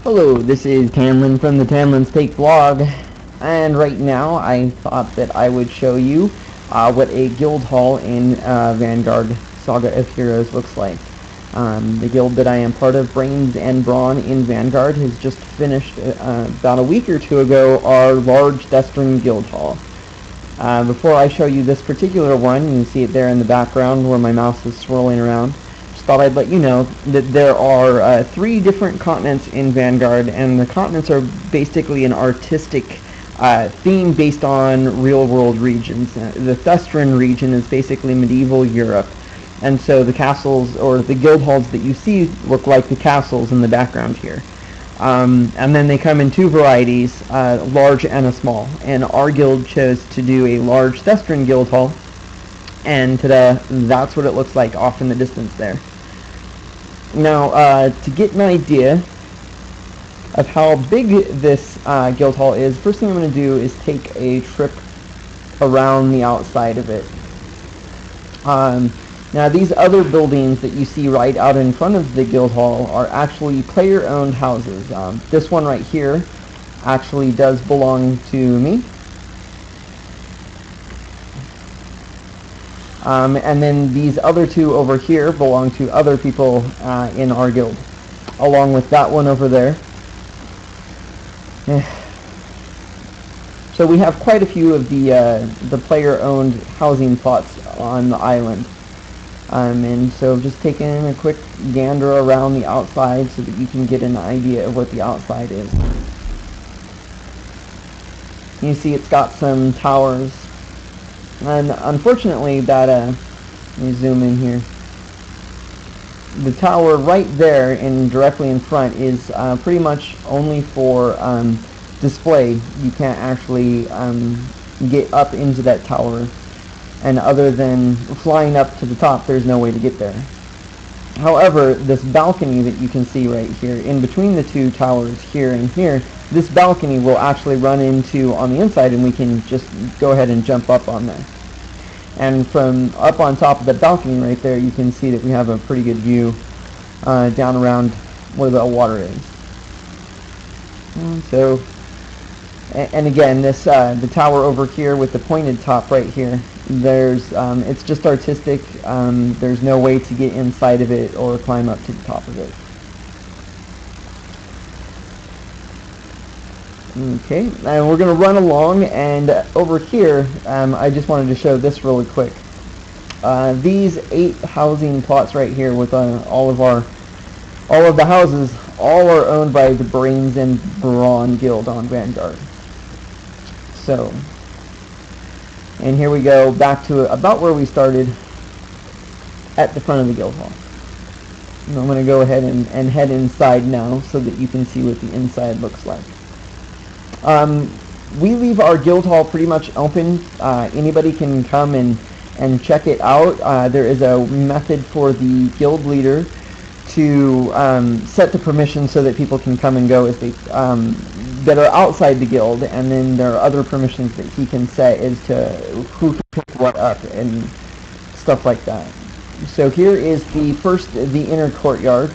Hello, this is Tannlin from the Tannlin's Take blog, and right now I thought that I would show you what a guild hall in Vanguard Saga of Heroes looks like. The guild that I am part of, Brains and Brawn in Vanguard, has just finished about a week or two ago our large Thestran guild hall. Before I show you this particular one, you can see it there in the background where my mouse is swirling around. Just thought I'd let you know that there are 3 different continents in Vanguard, and the continents are basically an artistic theme based on real-world regions. The Thestran region is basically medieval Europe, and so the castles or the guild halls that you see look like the castles in the background here. And then they come in 2 varieties, large and a small. And our guild chose to do a large Thestran guild hall, and that's what it looks like off in the distance there. Now, to get an idea of how big this guild hall is, first thing I'm going to do is take a trip around the outside of it. Now, these other buildings that you see right out in front of the guild hall are actually player-owned houses. This one right here actually does belong to me. And then these other 2 over here belong to other people in our guild, along with that one over there. So we have quite a few of the player-owned housing plots on the island. And so just taking a quick gander around the outside so that you can get an idea of what the outside is. You see it's got some towers. And unfortunately let me zoom in here. The tower right there and directly in front is pretty much only for display. You can't actually get up into that tower. And other than flying up to the top, there's no way to get there. However, this balcony that you can see right here, in between the 2 towers here and here, this balcony will actually run into on the inside, and we can just go ahead and jump up on there. And from up on top of the balcony right there, you can see that we have a pretty good view down around where the water is. And again, this the tower over here with the pointed top right here, it's just artistic. There's no way to get inside of it or climb up to the top of it. Okay, and we're going to run along, and over here, I just wanted to show this really quick. These 8 housing plots right here with all of the houses, all are owned by the Brains and Brawn Guild on Vanguard. So, and here we go back to about where we started at the front of the guild hall. And I'm going to go ahead and head inside now so that you can see what the inside looks like. We leave our guild hall pretty much open. Anybody can come and check it out. There is a method for the guild leader to set the permissions so that people can come and go as they that are outside the guild, and then there are other permissions that he can set as to who can pick what up and stuff like that. So here is the inner courtyard.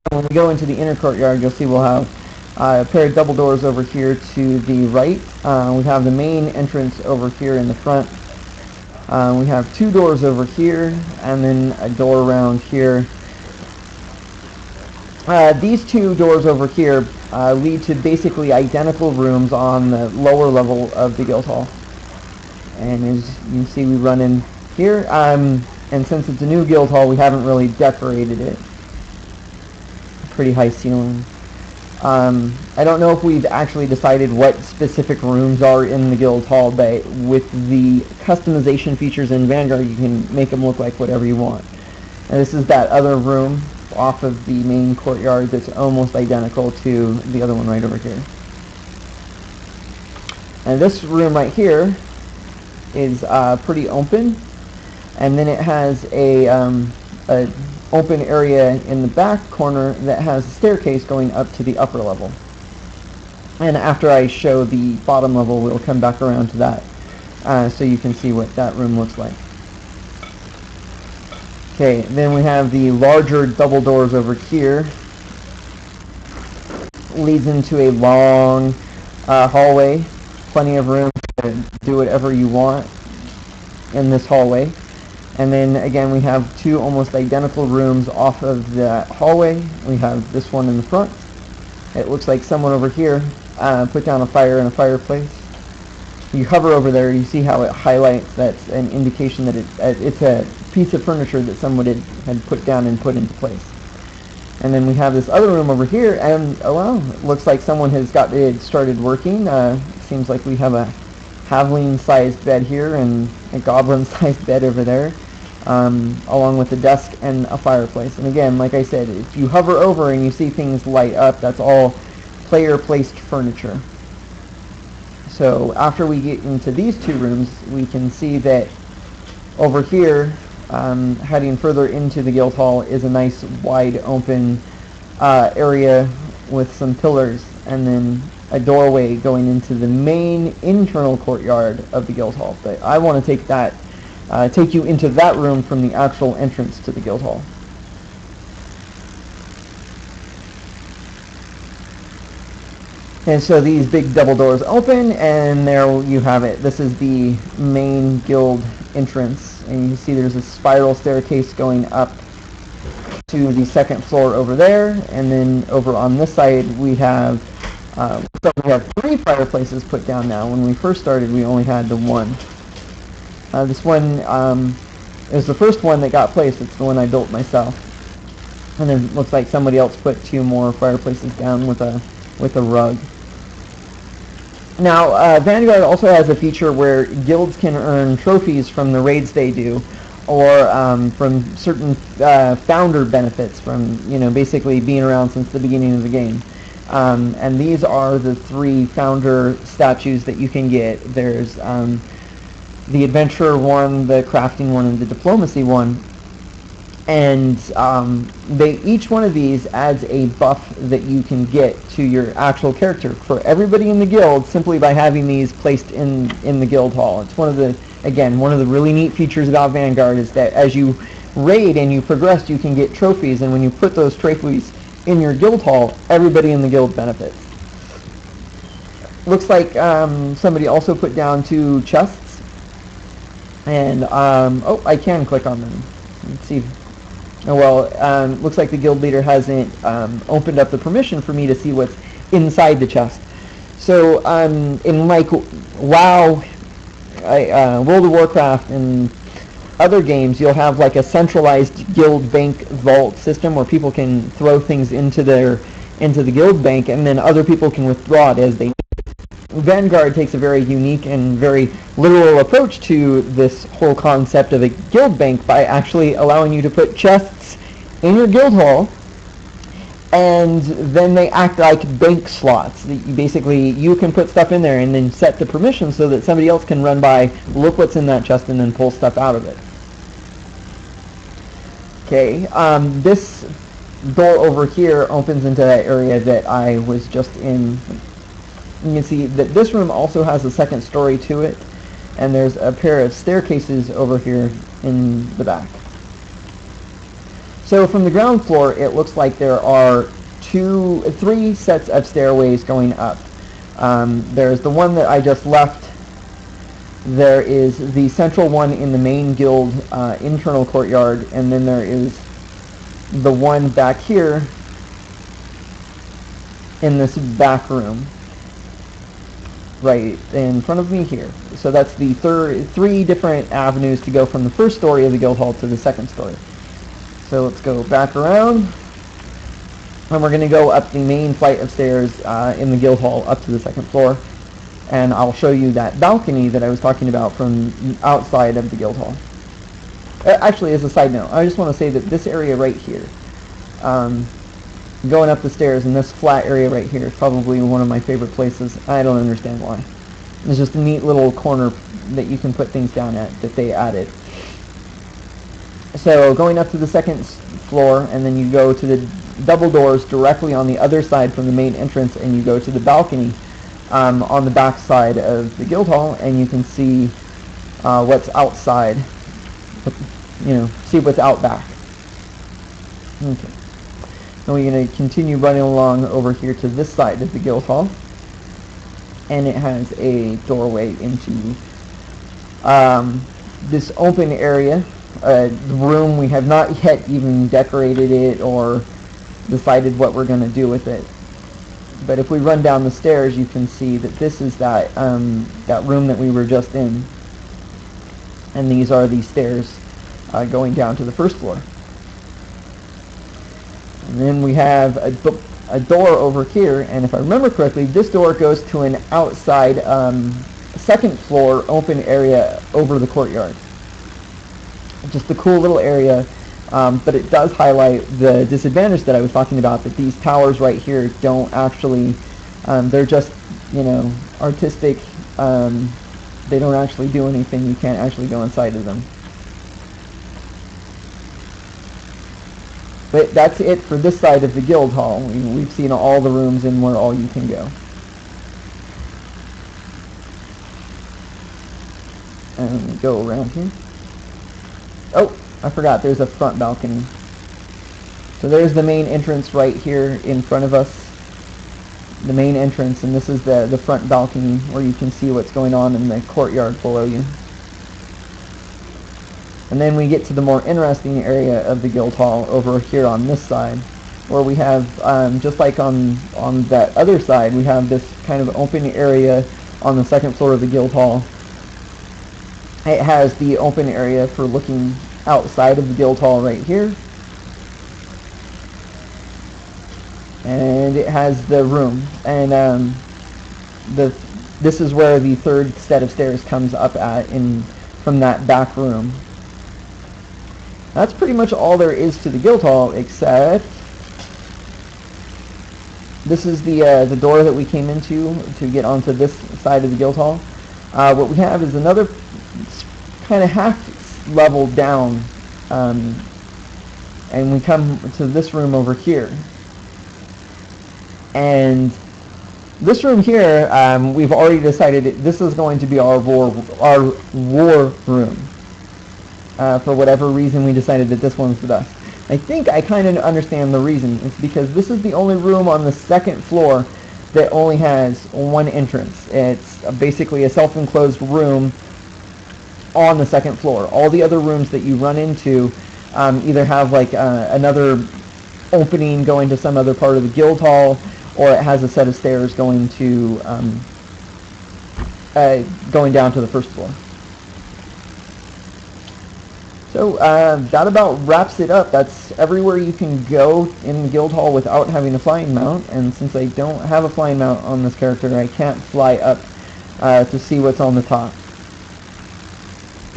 When we go into the inner courtyard, you'll see we'll have a pair of double doors over here to the right. We have the main entrance over here in the front. We have 2 doors over here, and then a door around here. These 2 doors over here lead to basically identical rooms on the lower level of the guild hall. And as you can see, we run in here. And since it's a new guild hall, we haven't really decorated it. Pretty high ceiling. I don't know if we've actually decided what specific rooms are in the guild hall, but with the customization features in Vanguard, you can make them look like whatever you want. And this is that other room off of the main courtyard that's almost identical to the other one right over here. And this room right here is pretty open, and then it has a open area in the back corner that has a staircase going up to the upper level. And after I show the bottom level, we'll come back around to that so you can see what that room looks like. Okay, then we have the larger double doors over here. leads into a long hallway. Plenty of room to do whatever you want in this hallway. And then again, we have two almost identical rooms off of that hallway. We have this one in the front. It looks like someone over here put down a fire in a fireplace. You hover over there, you see how it highlights. That's an indication that it's a piece of furniture that someone had put down and put into place. And then we have this other room over here, and oh well, it looks like someone has got it started working. Seems like we have a halfling-sized bed here and a goblin-sized bed over there, along with a desk and a fireplace. And again, like I said, if you hover over and you see things light up, that's all player-placed furniture. So after we get into these two rooms, we can see that over here, heading further into the guild hall, is a nice wide open area with some pillars, and then a doorway going into the main internal courtyard of the guild hall. But I want to take you into that room from the actual entrance to the guild hall. And so these big double doors open, and there you have it. This is the main guild entrance, and you can see there's a spiral staircase going up to the second floor over there, and then over on this side we have three fireplaces put down now. When we first started, we only had the one. This one is the first one that got placed. It's the one I built myself, and then it looks like somebody else put two more fireplaces down with a rug. Now, Vanguard also has a feature where guilds can earn trophies from the raids they do, or from certain founder benefits from, basically being around since the beginning of the game. And these are the three founder statues that you can get. There's the adventurer one, the crafting one, and the diplomacy one. And each one of these adds a buff that you can get to your actual character for everybody in the guild simply by having these placed in the guild hall. It's one of the really neat features about Vanguard is that as you raid and you progress, you can get trophies, and when you put those trophies in your guild hall, everybody in the guild benefits. Looks like somebody also put down two chests, and I can click on them. Let's see. Oh, well, looks like the guild leader hasn't opened up the permission for me to see what's inside the chest. So in like WoW, World of Warcraft, and other games, you'll have like a centralized guild bank vault system where people can throw things into the guild bank, and then other people can withdraw it as they need. Vanguard takes a very unique and very literal approach to this whole concept of a guild bank by actually allowing you to put chests in your guild hall, and then they act like bank slots. Basically, you can put stuff in there and then set the permission so that somebody else can run by, look what's in that chest, and then pull stuff out of it. Okay, this door over here opens into that area that I was just in. You can see that this room also has a second story to it, and there's a pair of staircases over here in the back. So from the ground floor, it looks like there are three sets of stairways going up. There's the one that I just left. There is the central one in the main guild internal courtyard, and then there is the one back here in this back room, right in front of me here. So that's the three different avenues to go from the first story of the guild hall to the second story. So let's go back around, and we're going to go up the main flight of stairs in the guild hall up to the second floor, and I'll show you that balcony that I was talking about from outside of the guild hall. Actually, as a side note, I just want to say that this area right here, going up the stairs in this flat area right here is probably one of my favorite places. I don't understand why. It's just a neat little corner that you can put things down at that they added. So going up to the second floor, and then you go to the double doors directly on the other side from the main entrance, and you go to the balcony on the back side of the guild hall, and you can see what's outside. See what's out back. Okay. And we're going to continue running along over here to this side of the guild hall. And it has a doorway into this open area. The room, we have not yet even decorated it or decided what we're going to do with it. But if we run down the stairs, you can see that this is that room that we were just in. And these are the stairs going down to the first floor. And then we have a door over here, and if I remember correctly, this door goes to an outside second floor open area over the courtyard. Just a cool little area, but it does highlight the disadvantage that I was talking about, that these towers right here don't actually, they're just, artistic. They don't actually do anything. You can't actually go inside of them. But that's it for this side of the guild hall. We've seen all the rooms and where all you can go. And go around here. Oh, I forgot, there's a front balcony. So there's the main entrance right here in front of us. The main entrance, and this is the front balcony where you can see what's going on in the courtyard below you. And then we get to the more interesting area of the guild hall over here on this side, where we have, just like on that other side, we have this kind of open area on the second floor of the guild hall. It has the open area for looking outside of the guild hall right here. And it has the room. And this is where the third set of stairs comes up from that back room. That's pretty much all there is to the guild hall, except this is the door that we came into to get onto this side of the guild hall. What we have is another kind of half level down, and we come to this room over here. And this room here, we've already decided this is going to be our war room. For whatever reason, we decided that this one's the best. I think I kind of understand the reason. It's because this is the only room on the second floor that only has one entrance. It's basically a self-enclosed room on the second floor. All the other rooms that you run into either have like another opening going to some other part of the guild hall, or it has a set of stairs going to going down to the first floor. So that about wraps it up. That's everywhere you can go in the guild hall without having a flying mount, and since I don't have a flying mount on this character, I can't fly up to see what's on the top.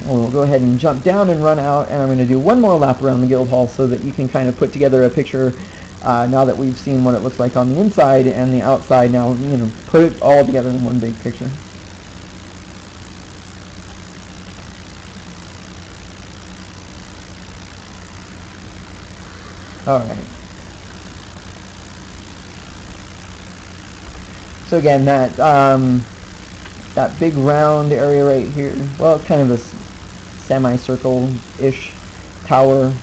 We'll go ahead and jump down and run out, and I'm going to do one more lap around the guild hall so that you can kind of put together a picture now that we've seen what it looks like on the inside and the outside. Now, put it all together in one big picture. Alright. So again, that big round area right here, well, it's kind of a semicircle-ish tower.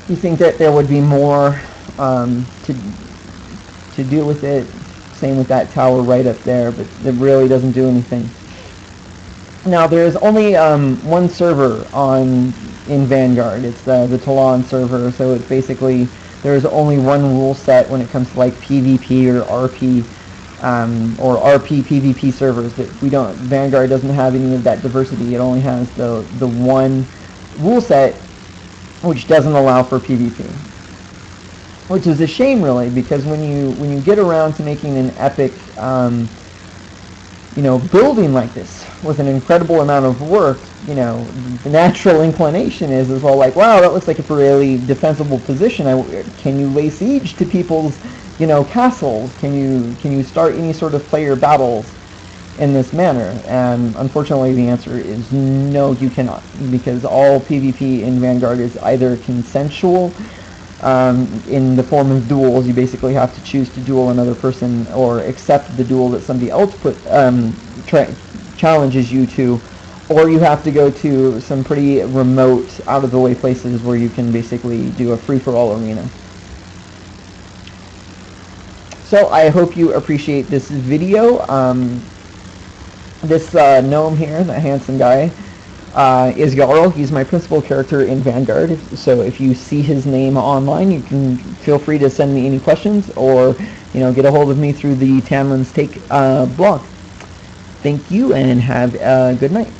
You think that there would be more to do with it. Same with that tower right up there, but it really doesn't do anything. Now, there is only one server in Vanguard. It's the Tannlin server, so it's basically, there's only one rule set when it comes to like PvP or RP PvP servers. That Vanguard doesn't have any of that diversity. It only has the one rule set, which doesn't allow for PvP. Which is a shame, really, because when you get around to making an epic building like this with an incredible amount of work, the natural inclination is well, like, wow, that looks like a really defensible position. Can you lay siege to people's, castles? Can you start any sort of player battles in this manner? And unfortunately, the answer is no, you cannot, because all PvP in Vanguard is either consensual, in the form of duels. You basically have to choose to duel another person or accept the duel that somebody else challenges you to, or you have to go to some pretty remote, out-of-the-way places where you can basically do a free-for-all arena. So I hope you appreciate this video. This gnome here, the handsome guy, is Jarl. He's my principal character in Vanguard. So if you see his name online, you can feel free to send me any questions, or get a hold of me through the Tannlin's Take blog. Thank you, and have a good night.